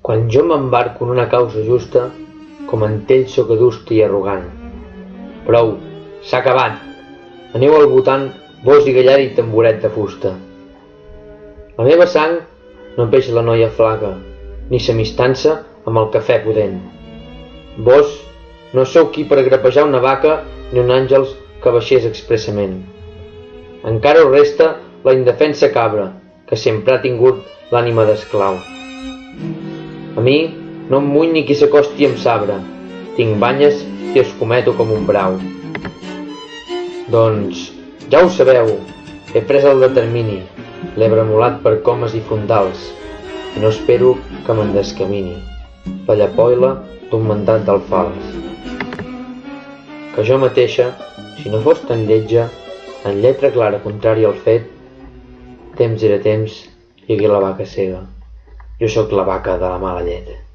Quan jo m'embarco en una causa justa, com en ell sóc adust i arrogant. Prou, s'ha acabat. Aneu al votant, vos i gallar i tamboret de fusta. La meva sang no peix la noia flaca, ni s'amistança amb el cafè pudent. Vos no sou qui per grapejar una vaca ni un àngels que baixés expressament. Encara us resta la indefensa cabra, que sempre ha tingut l'ànima d'esclau. A mi no em muny ni qui s'acosti amb sabre, tinc banyes i escometo com un brau. Doncs, ja ho sabeu, he pres el determini, l'he bremolat per comes i frontals, i no espero que me'n descamini, la llapoila d'un mandat del fals. Que jo mateixa, si no fos tan lletja, en lletra clara contrària al fet, temps era temps, i aquí la vaca cega. Jo sóc la vaca de la mala llet.